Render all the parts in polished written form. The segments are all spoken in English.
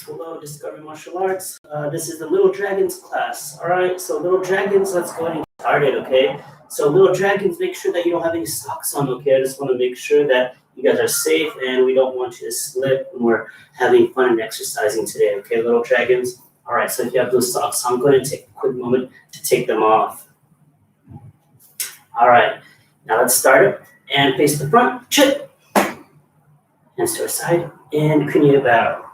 Hello, Discovery Martial Arts. This is the Little Dragons class. All right, so Little Dragons, let's go ahead and get started, okay? So Little Dragons, make sure that you don't have any socks on, okay? I just want to make sure that you guys are safe and we don't want you to slip when we're having fun and exercising today, okay, Little Dragons? All right, so if you have those socks, I'm going to take a quick moment to take them off. All right, now let's start it and face the front, chip. Hands to our side and kunita bow.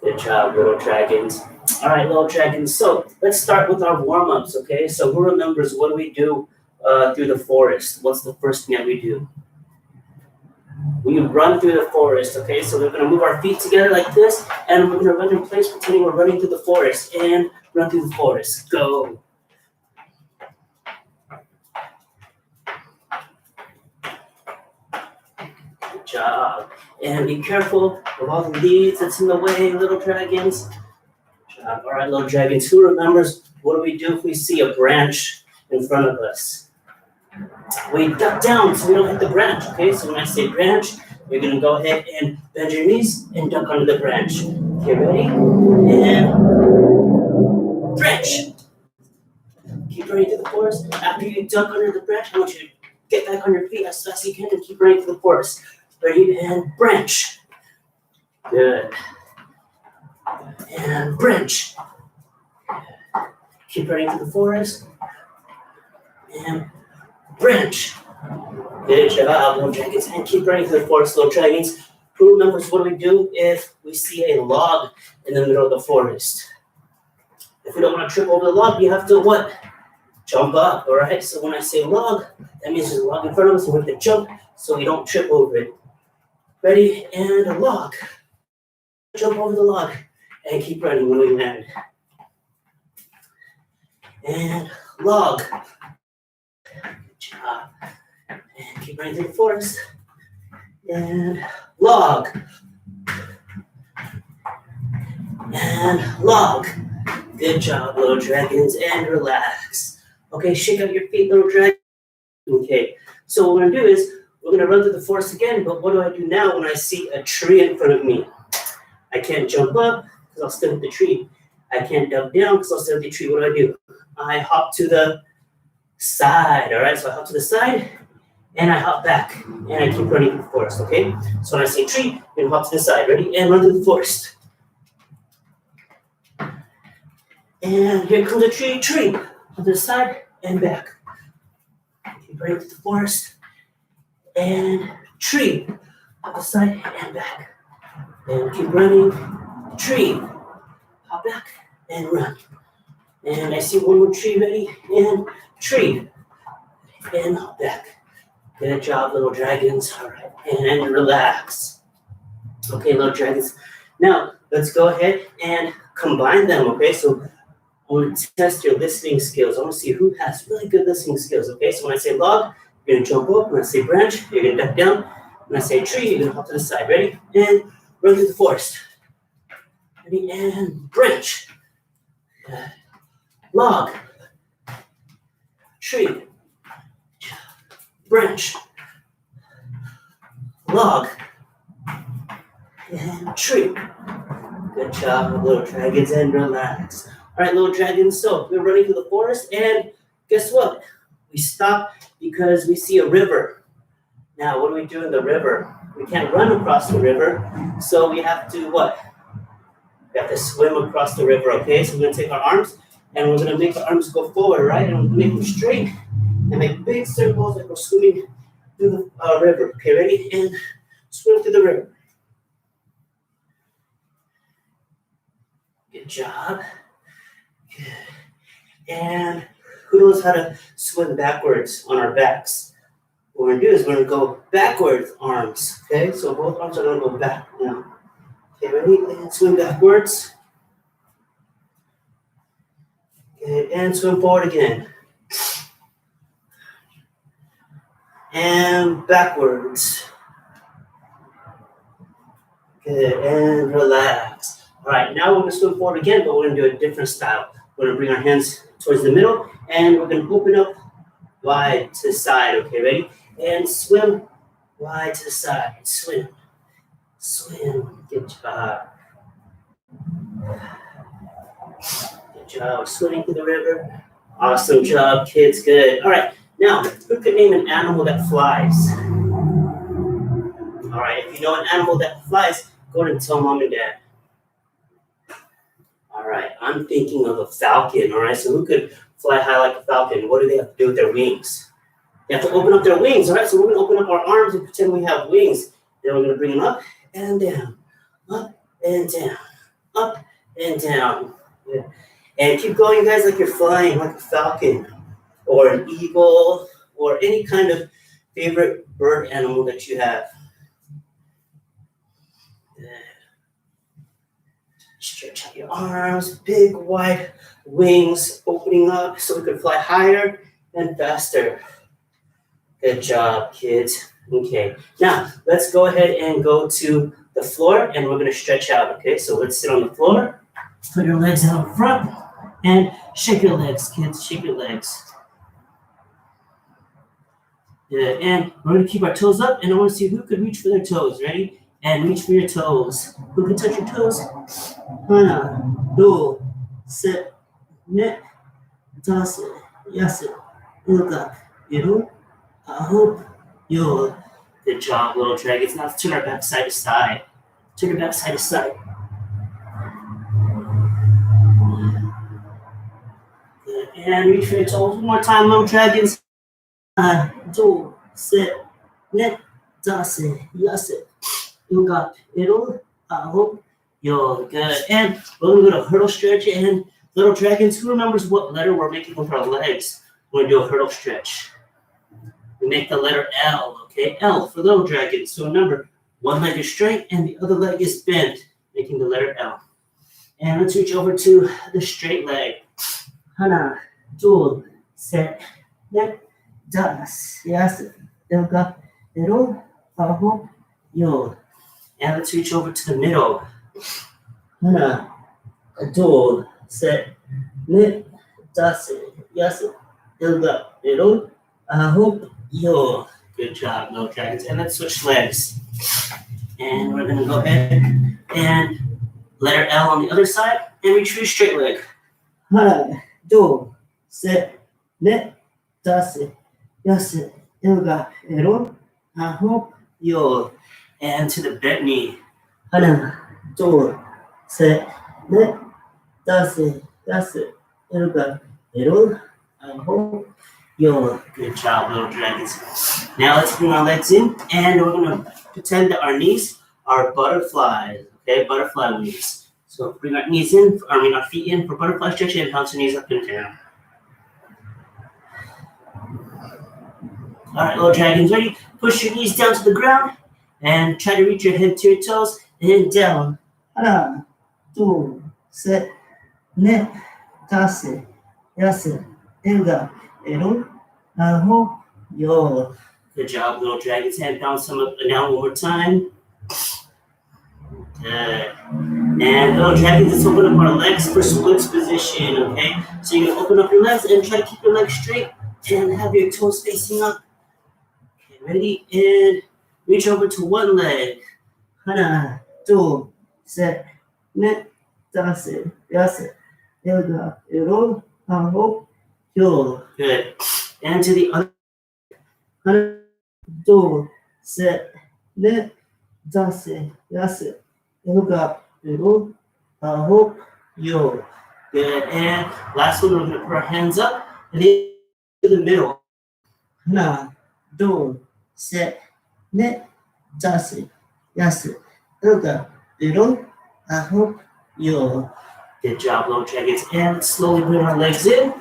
Good job, Little Dragons. All right, Little Dragons. So let's start with our warm-ups, okay? So who remembers what do we do through the forest? What's the first thing that we do? We run through the forest, okay? So we're gonna move our feet together like this, and we're gonna run in place pretending we're running through the forest, and run through the forest. Go. Good job. And be careful of all the leaves that's in the way, Little Dragons. Good job. All right, Little Dragons, who remembers what do we do if we see a branch in front of us? We duck down so we don't hit the branch, okay? So when I say branch, you're gonna go ahead and bend your knees and duck under the branch. Okay, ready? And branch. Keep running through the forest. After you duck under the branch, I want you to get back on your feet as fast as you can and keep running through the forest. Ready? And branch. Good. And branch. Keep running through the forest. And branch. Good job, Little Dragons. And keep running through the forest, Little Dragons. Who remembers what do we do if we see a log in the middle of the forest? If we don't want to trip over the log, you have to what? Jump up, all right? So when I say log, that means there's a log in front of us, and we have to jump so we don't trip over it. Ready? And a log. Jump over the log and keep running when we land. And log. Good job. And keep running through the forest. And log. And log. Good job, Little Dragons. And relax. Okay, shake out your feet, Little Dragons. Okay, so what we're gonna do is we're gonna run through the forest again, but what do I do now when I see a tree in front of me? I can't jump up because I'll still hit the tree. I can't duck down because I'll still hit the tree. What do I do? I hop to the side, all right? So I hop to the side and I hop back and I keep running through the forest, okay? So when I say tree, you're gonna hop to the side, ready? And run through the forest. And here comes a tree, tree. On the side and back. Keep running through the forest. And tree, hop aside and back. And keep running, tree, hop back and run. And I see one more tree, ready? And tree, and hop back. Good job, Little Dragons. All right, and relax. Okay, Little Dragons. Now, let's go ahead and combine them, okay? So I want to test your listening skills. I want to see who has really good listening skills, okay? So when I say log, you're going to jump up. When I say branch, you're going to duck down. When I say tree, you're going to hop to the side. Ready? And run through the forest. Ready? And branch. Log. Tree. Branch. Log. And tree. Good job, Little Dragons, and relax. All right, Little Dragons, so we're running through the forest, and guess what? We stop because we see a river. Now, what do we do in the river? We can't run across the river, so we have to what? We have to swim across the river, okay? So we're going to take our arms, and we're going to make the arms go forward, right? And we're going to make them straight and make big circles like we're swimming through the river. Okay, ready? And swim through the river. Good job. Good. And who knows how to swim backwards on our backs? What we're going to do is we're going to go backwards arms, okay? So both arms are going to go back now. Okay, ready? And swim backwards. Okay, and swim forward again. And backwards. Good, and relax. All right, now we're going to swim forward again, but we're going to do a different style. We're going to bring our hands towards the middle, and we're going to open up wide to the side, okay, ready? And swim wide to the side, swim, swim, good job. Good job. Swimming through the river. Awesome job, kids. Good. All right. Now, who could name an animal that flies? All right. If you know an animal that flies, go ahead and tell mom and dad. All right. I'm thinking of a falcon. All right. So who could fly high like a falcon? What do they have to do with their wings? They have to open up their wings. All right. So we're going to open up our arms and pretend we have wings. Then we're going to bring them up and down, up and down, up and down. Yeah. And keep going, guys, like you're flying, like a falcon or an eagle or any kind of favorite bird animal that you have. Good. Stretch out your arms, big wide wings opening up so we can fly higher and faster. Good job, kids. Okay, now let's go ahead and go to the floor and we're going to stretch out. Okay, so let's sit on the floor. Put your legs out in front and shake your legs, kids. Shake your legs. Good. And we're going to keep our toes up, and I want to see who could reach for their toes. Ready? And reach for your toes. Who can touch your toes? Hana, do, sit, net, toss it, yes it, look up, I hope you'll. Good job, little dragons. Now let's turn our back side to side. Turn your back side to side. Good. And reach for your toes. One more time, little dragons. Do, sit, net, toss it, yes it, look up, I hope you'll. Good. And we're going to do a hurdle stretch. And little dragons, who remembers what letter we're making with our legs? We're going to do a hurdle stretch. We make the letter L, okay? L for little dragons. So remember, one leg is straight and the other leg is bent, making the letter L. And let's reach over to the straight leg. Hana, do, set, net, das, yes, ilga, I hope you'll. And let's reach over to the middle. Hana, do, set, net, das, yes, ilga, I hope you'll. Good job, little dragons. And let's switch legs. And we're going to go ahead and letter L on the other side and reach for your straight leg. Hana, do, set, net, das, yes, ilga, I hope you'll. And to the bent knee. Hana, do, set, net, das, yes, ilga, I hope you'll. Good job, little dragons. Now let's bring our legs in and we're going to pretend that our knees are butterflies. Okay, butterfly wings. So bring our knees in, our feet in for butterfly stretch and bounce your knees up and down. All right, little dragons, ready? Push your knees down to the ground and try to reach your head to your toes and down. Hana, do, set, net, toss it, yes, ilga, I hope you'll. Good job, little dragons. And bounce them up and down one more time. Good. And little dragons, let's open up our legs for splits position, okay? So you're going to open up your legs and try to keep your legs straight and have your toes facing up. Okay, ready? And reach over to one leg. Hana, do, set, net, toss it, yes, ilga, I hope you'll. Good. And to the other. Hana, do, set, net, toss it, yes, ilga, I hope you'll. Good. And last one, we're going to put our hands up and then to the middle. Hana, do, set, net, toss it, yes, ilga, I hope you'll. Good job, little dragons. And slowly bring our legs in.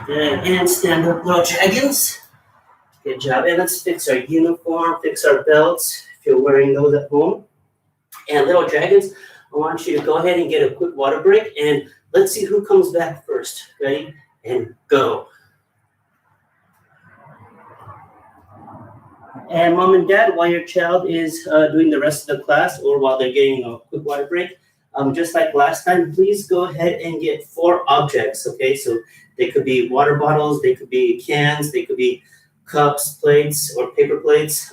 Good. And stand up, little dragons. Good job. And let's fix our uniform, fix our belts if you're wearing those at home. And little dragons, I want you to go ahead and get a quick water break. And let's see who comes back first. Ready? And go. And mom and dad, while your child is doing the rest of the class or while they're getting a quick water break, just like last time, please go ahead and get 4 objects, okay? So they could be water bottles, they could be cans, they could be cups, plates, or paper plates,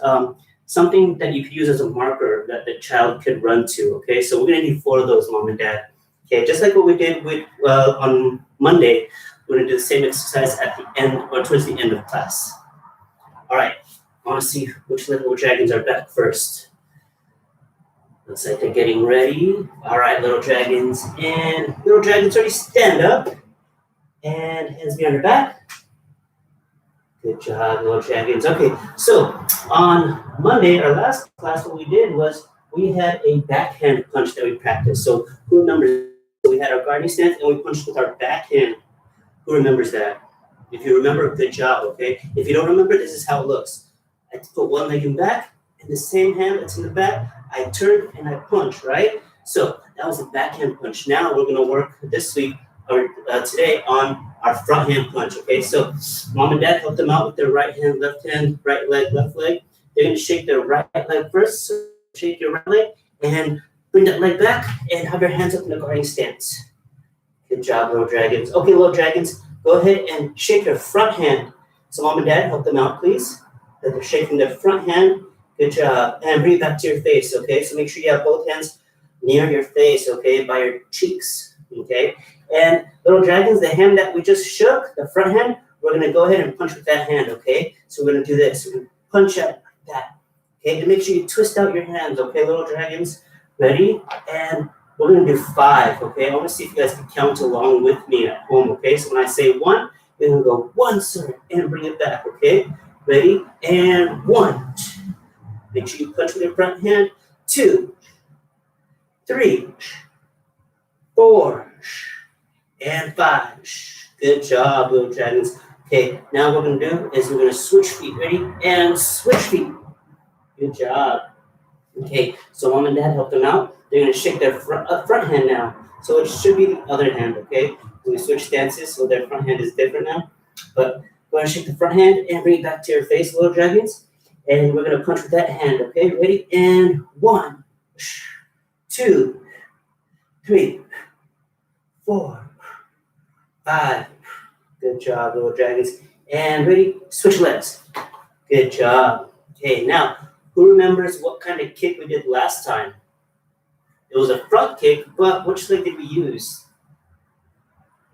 something that you could use as a marker that the child could run to, okay? So we're gonna need 4 of those, mom and dad. Okay, just like what we did with on Monday, we're gonna do the same exercise at the end or towards the end of class. All right, I wanna see which little dragons are back first. Looks like they're getting ready. All right, little dragons, and little dragons already stand up and hands behind your back. Good job, little dragons. Okay, so on Monday, our last class, what we did was we had a backhand punch that we practiced. So who remembers? We had our guarding stance and we punched with our backhand. Who remembers that? If you remember, good job, okay? If you don't remember, this is how it looks. I put one leg in back, and the same hand that's in the back, I turn and I punch, right? So that was a backhand punch. Now we're gonna work this week or today on our front hand punch, okay? So mom and dad help them out with their right hand, right leg, left leg. They're gonna shake their right leg first. So shake your right leg and bring that leg back and have your hands up in a guarding stance. Good job, little dragons. Okay, little dragons, go ahead and shake your front hand. So mom and dad, help them out, please. That they're shaking their front hand. Good job. And bring it back to your face, okay? So make sure you have both hands near your face, okay, by your cheeks, okay? And little dragons, the hand that we just shook, the front hand, we're gonna go ahead and punch with that hand, okay? So we're gonna do this. We're gonna punch out like that, okay? And make sure you twist out your hands, okay, little dragons? Ready? And we're gonna do 5, okay? I wanna see if you guys can count along with me at home, okay? So when I say 1, we're gonna go 1, sir, and bring it back, okay? Ready? And 1. Make sure you punch with your front hand. 2, 3, 4, and 5. Good job, little dragons. Okay, now what we're gonna do is we're gonna switch feet. Ready? And switch feet. Good job. Okay, so mom and dad help them out. They're gonna shake their front hand now. So it should be the other hand, okay? We switch stances, so their front hand is different now. But go ahead and shake the front hand and bring it back to your face, little dragons. And we're gonna punch with that hand, okay? Ready? And 1, 2, 3, 4, 5. Good job, little dragons. And ready? Switch legs. Good job. Okay, now, who remembers what kind of kick we did last time? It was a front kick, but which leg did we use?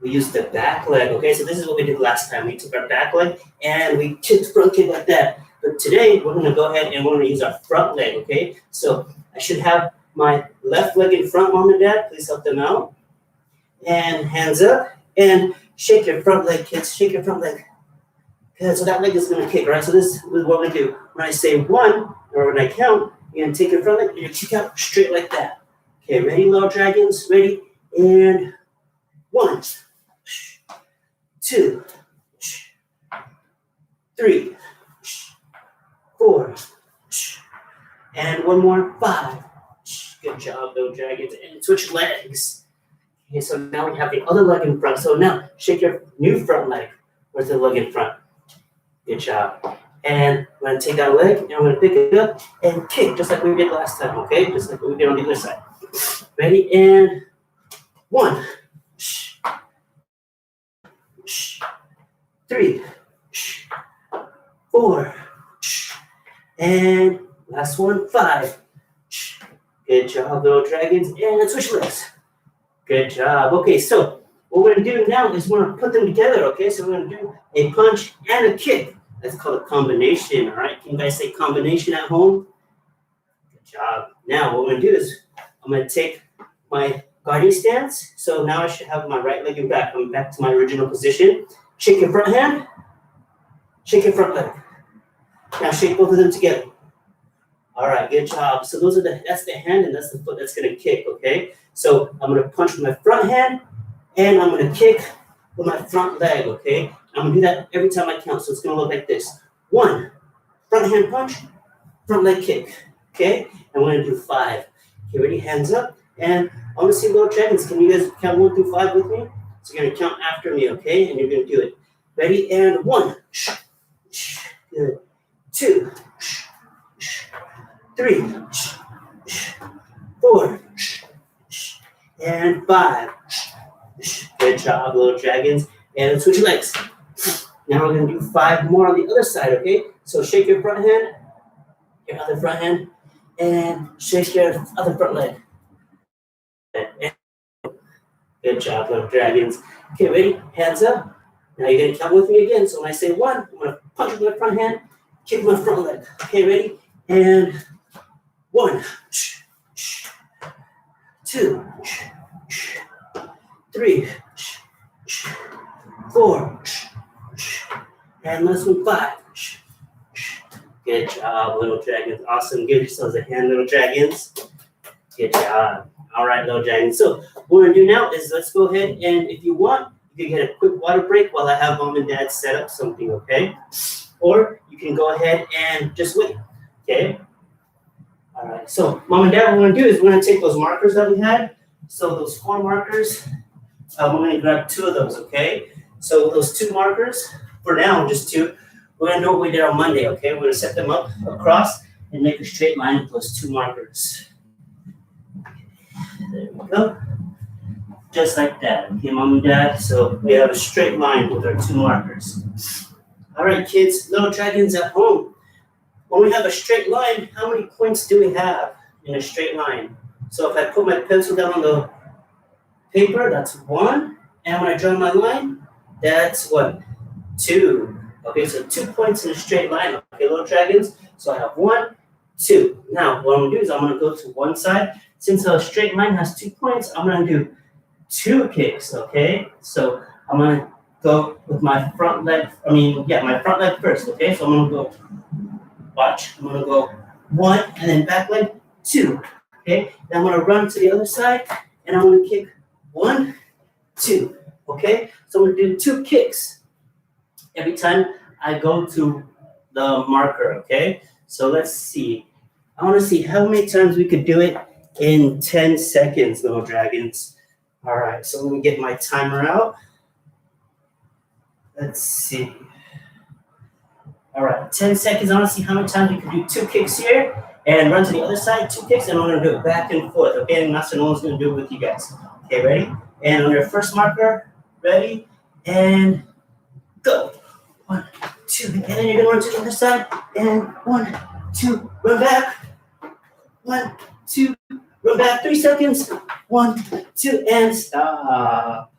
We used the back leg, okay? So this is what we did last time. We took our back leg and we kicked front kick like that. But today, we're gonna go ahead and we're gonna use our front leg, okay? So I should have my left leg in front, mom and dad. Please help them out. And hands up and shake your front leg, kids. Shake your front leg. Good, so that leg is gonna kick, right? So this is what we're gonna do. When I say 1, or when I count, you're gonna take your front leg and you kick out straight like that. Okay, ready, little dragons? Ready? And 1, 2, 3, 4, and one more, 5. Good job, little dragons. And switch legs. Okay, so now we have the other leg in front. So now shake your new front leg. Where's the leg in front? Good job. And we're gonna take that leg and we're gonna pick it up and kick just like we did last time, okay? Just like we did on the other side. Ready? And 1, 3, 4, and last one, 5. Good job, little dragons, and switch legs. Good job. Okay, so what we're gonna do now is we're gonna put them together, okay? So we're gonna do a punch and a kick. That's called a combination, all right? Can you guys say combination at home? Good job. Now what we're gonna do is I'm gonna take my guarding stance. So now I should have my right leg in back. I'm back to my original position. Shake your front hand. Shake your front leg. Now shake both of them together. All right, good job. So that's the hand and that's the foot that's gonna kick, okay? So I'm gonna punch with my front hand and I'm gonna kick with my front leg, okay? I'm gonna do that every time I count, so it's gonna look like this. 1, front hand punch, front leg kick, okay? And we're gonna do 5. Okay, ready, hands up. And I wanna see little dragons. Can you guys count 1 through 5 with me? So you're gonna count after me, okay? And you're gonna do it. Ready, and 1. Good. 2, 3, 4, and 5. Good job, little dragons. And switch your legs. Now we're gonna do 5 more on the other side, okay? So shake your front hand, your other front hand, and shake your other front leg. And Good job, little dragons. Okay, ready? Hands up. Now you're gonna count with me again. So when I say one, I'm gonna punch with my front hand, kick my front leg. Okay, ready? And 1, 2, 3, 4, and last one, 5. Good job, little dragons. Awesome. Give yourselves a hand, little dragons. Good job. All right, little dragons. So what we're gonna do now is let's go ahead and if you want, you can get a quick water break while I have mom and dad set up something, okay? Or you can go ahead and just wait, okay? All right, so mom and dad, what we're gonna do is we're gonna take those markers that we had. So those 4 markers, we're gonna grab 2 of those, okay? So those 2 markers, for now, just 2, we're gonna do what we did on Monday, okay? We're gonna set them up across and make a straight line with those 2 markers. There we go. Just like that, okay, mom and dad? So we have a straight line with our 2 markers. All right, kids, little dragons at home. When we have a straight line, how many points do we have in a straight line? So if I put my pencil down on the paper, that's 1. And when I draw my line, that's what? 2. Okay, so 2 points in a straight line. Okay, little dragons. So I have 1, 2. Now, what I'm gonna do is I'm gonna go to one side. Since a straight line has 2 points, I'm gonna do 2 kicks, okay? So I'm gonna go with my front leg, my front leg first, okay? So I'm gonna go, watch, I'm gonna go 1 and then back leg 2, okay? Then I'm gonna run to the other side and I'm gonna kick 1, 2, okay? So I'm gonna do 2 kicks every time I go to the marker, okay? So let's see. I wanna see how many times we could do it in 10 seconds, little dragons. All right, so let me get my timer out. Let's see. All right, 10 seconds. I want to see how many times you can do 2 kicks here and run to the other side, 2 kicks, and I'm going to do it back and forth, okay? And Master Nolan's going to do it with you guys. Okay, ready? And on your first marker, ready, and go. 1, 2, and then you're going to run to the other side, and 1, 2, run back. 1, 2, run back 3 seconds. 1, 2, and stop.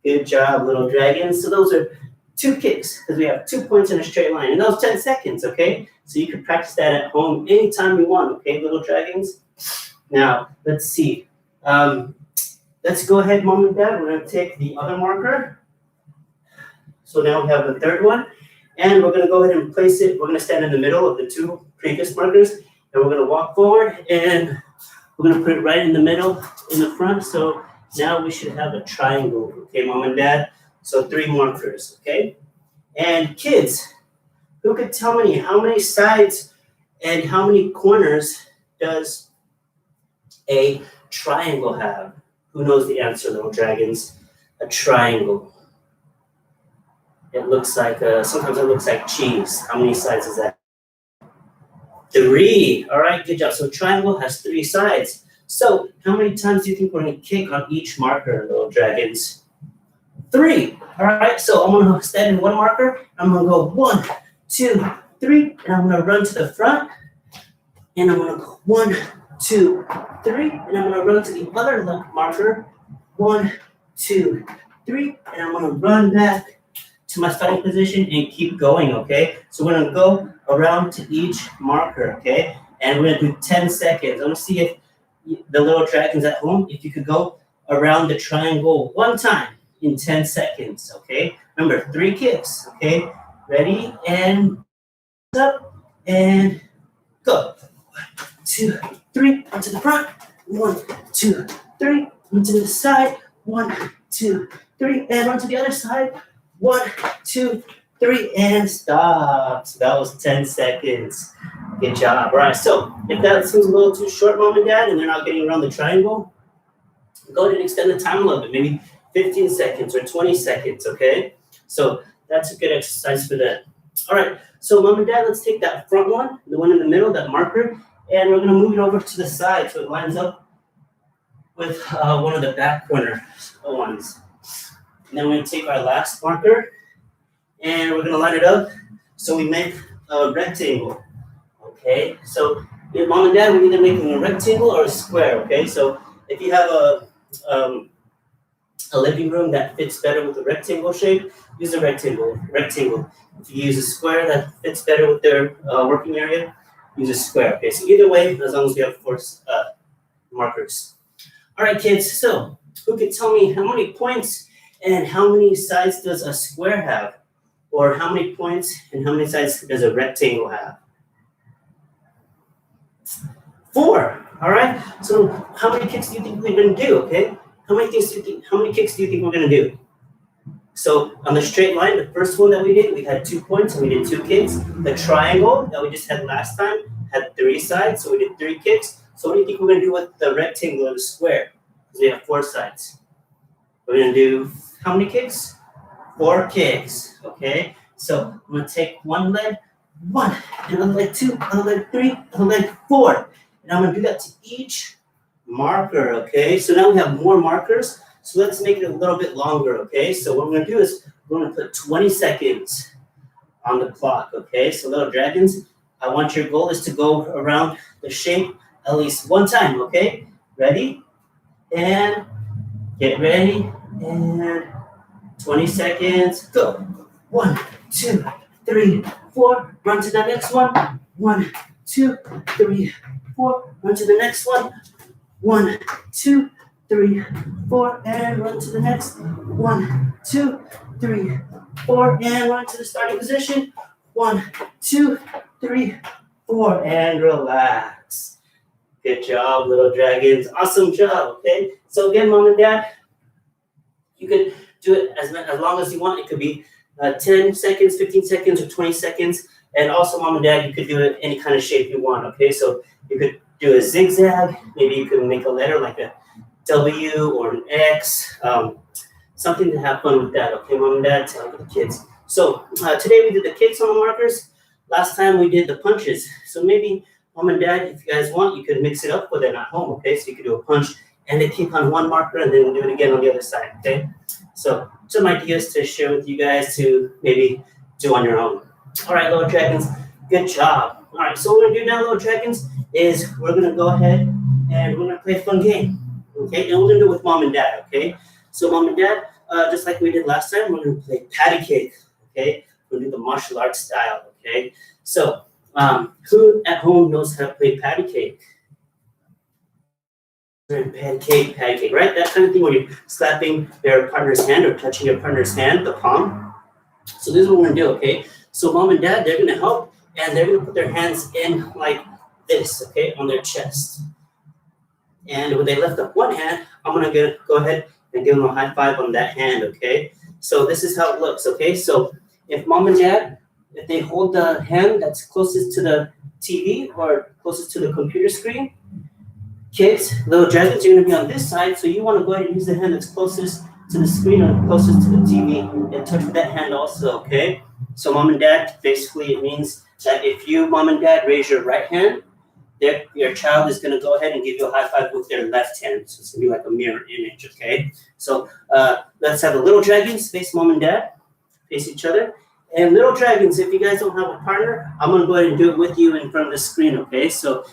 Good job, little dragons. So those are 2 kicks because we have 2 points in a straight line. And that was 10 seconds, okay? So you can practice that at home anytime you want, okay, little dragons? Now, let's see. Let's go ahead, mom and dad. We're going to take the other marker. So now we have the 3rd one. And we're going to go ahead and place it. We're going to stand in the middle of the 2 previous markers. And we're going to walk forward. And we're going to put it right in the middle, in the front. So now we should have a triangle, okay, mom and dad? So 3 markers, okay? And kids, who could tell me how many sides and how many corners does a triangle have? Who knows the answer, little dragons? A triangle. It looks like, sometimes it looks like cheese. How many sides is that? 3. All right, good job. So triangle has 3 sides. So how many times do you think we're going to kick on each marker, little dragons? 3. All right, so I'm going to stand in one marker. I'm going to go 1, 2, 3, and I'm going to run to the front. And I'm going to go 1, 2, 3, and I'm going to run to the other left marker. 1, 2, 3, and I'm going to run back to my starting position and keep going, okay? So we're going to go around to each marker, okay? And we're going to do 10 seconds. I'm going to see if the little dragons at home, if you could go around the triangle 1 time in 10 seconds, okay? Remember, 3 kicks, okay? Ready, and up, and go. 1, 2, 3, onto the front. 1, 2, 3, onto the side. 1, 2, 3, and onto the other side. 1, 2, 3, and stop. So that was 10 seconds. Good job. All right, so if that seems a little too short, mom and dad, and they're not getting around the triangle, go ahead and extend the time a little bit, maybe 15 seconds or 20 seconds, okay? So that's a good exercise for that. All right, so mom and dad, let's take that front one, the one in the middle, that marker, and we're gonna move it over to the side so it lines up with one of the back corner ones. And then we're gonna take our last marker, and we're gonna line it up so we make a rectangle. Okay, so if mom and dad, we're either making a rectangle or a square, okay? So if you have a a living room that fits better with a rectangle shape, use a rectangle. If you use a square that fits better with their working area, use a square. Okay, so either way, as long as we have four markers. All right, kids, so who can tell me how many points and how many sides does a square have? Or how many points and how many sides does a rectangle have? 4, all right? So how many kicks do you think we're gonna do, okay? How many kicks do you think we're gonna do? So on the straight line, the first one that we did, we had 2 points and we did 2 kicks. The triangle that we just had last time had 3 sides, so we did 3 kicks. So what do you think we're gonna do with the rectangle or the square? Because we have 4 sides. We're gonna do how many kicks? 4 kicks, okay? So I'm gonna take one leg, 1, another leg 2, another leg 3, another leg 4. And I'm gonna do that to each marker, okay? So now we have more markers, so let's make it a little bit longer, okay? So what we're gonna do is we're gonna put 20 seconds on the clock, okay? So little dragons, I want your goal is to go around the shape at least 1 time, okay? Ready? And get ready, and 20 seconds, go. 1, 2, 3, 4, run to the next one. 1, 2, 3, 4, run to the next one. 1, 2, 3, 4, and run to the next. 1, 2, 3, 4, and run to the starting position. 1, 2, 3, 4, and relax. Good job, little dragons. Awesome job, okay? So again, Mom and Dad, you can do it as long as you want. It could be 10 seconds, 15 seconds, or 20 seconds. And also, Mom and Dad, you could do it any kind of shape you want, okay? So you could do a zigzag. Maybe you could make a letter like a W or an X. Something to have fun with that, okay, Mom and Dad? Tell the kids. So today we did the kicks on the markers. Last time we did the punches. So maybe, Mom and Dad, if you guys want, you could mix it up with it at home, okay? So you could do a punch and a kick on one marker and then do it again on the other side, okay? So some ideas to share with you guys to maybe do on your own. All right, little dragons, good job. All right, so what we're gonna do now, little dragons, is we're gonna go ahead and we're gonna play a fun game, okay? And we're gonna do it with Mom and Dad, okay? So Mom and Dad, just like we did last time, we're gonna play patty cake, okay? We're gonna do the martial arts style, okay? So who at home knows how to play patty cake? Patty cake, right? That kind of thing where you're slapping your partner's hand or touching your partner's hand, the palm. So this is what we're gonna do, okay? So Mom and Dad, they're gonna help and they're gonna put their hands in like this, okay, on their chest. And when they lift up one hand, I'm gonna go ahead and give them a high five on that hand, okay? So this is how it looks, okay? So if Mom and Dad, if they hold the hand that's closest to the TV or closest to the computer screen, kids, little dragons, you're gonna be on this side, so you wanna go ahead and use the hand that's closest to the screen or closest to the TV and touch with that hand also, okay? So Mom and Dad, basically it means that if you, Mom and Dad, raise your right hand, your child is gonna go ahead and give you a high five with their left hand. So it's gonna be like a mirror image, okay? So let's have the little dragons face Mom and Dad, face each other. And little dragons, if you guys don't have a partner, I'm gonna go ahead and do it with you in front of the screen, okay? So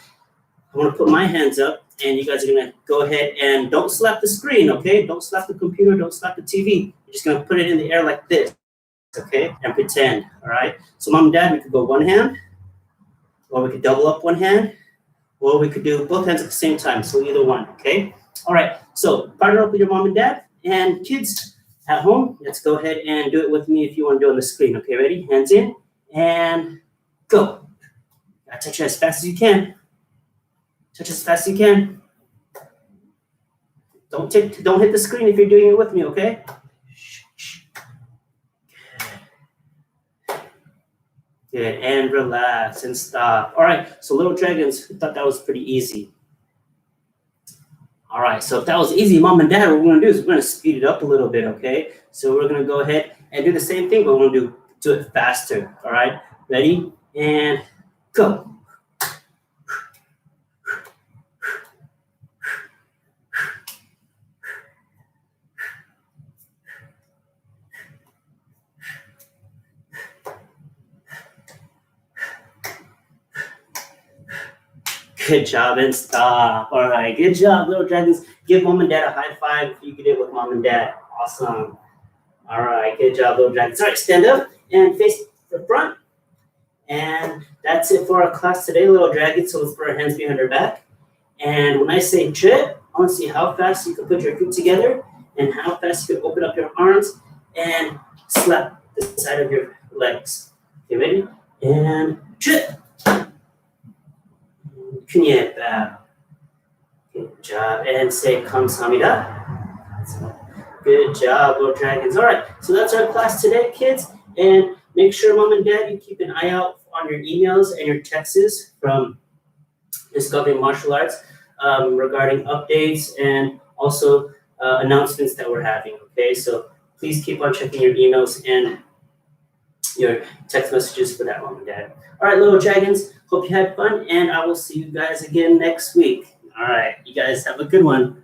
I'm gonna put my hands up and you guys are gonna go ahead and don't slap the screen, okay? Don't slap the computer, don't slap the TV. You're just gonna put it in the air like this, okay? And pretend, all right? So Mom and Dad, we could go one hand, or we could double up one hand, or we could do both hands at the same time, so either one, okay? All right, so partner up with your Mom and Dad, and kids at home, let's go ahead and do it with me if you wanna do it on the screen, okay? Ready? Hands in, and go. Gotta touch it as fast as you can. Touch as fast as you can. Don't hit the screen if you're doing it with me, okay? Good, and relax and stop. All right, so little dragons, I thought that was pretty easy. All right, so if that was easy, Mom and Dad, what we're gonna do is we're gonna speed it up a little bit, okay? So we're gonna go ahead and do the same thing, but we're gonna do it faster, all right? Ready, and go. Good job and stop. All right, good job, little dragons. Give Mom and Dad a high five if you did it with Mom and Dad. Awesome. All right, good job, little dragons. All right, stand up and face the front. And that's it for our class today, little dragons. So let's put our hands behind our back. And when I say trip, I want to see how fast you can put your feet together and how fast you can open up your arms and slap the side of your legs. Okay, ready? And trip. Kunye bow. Good job. And say kamsamida. Good job, little dragons. All right, so that's our class today, kids. And make sure, Mom and Dad, you keep an eye out on your emails and your texts from Discovery Martial Arts regarding updates and also announcements that we're having, okay? So please keep on checking your emails and your text messages for that, Mom and Dad. All right, little dragons, hope you had fun, and I will see you guys again next week. All right, you guys have a good one.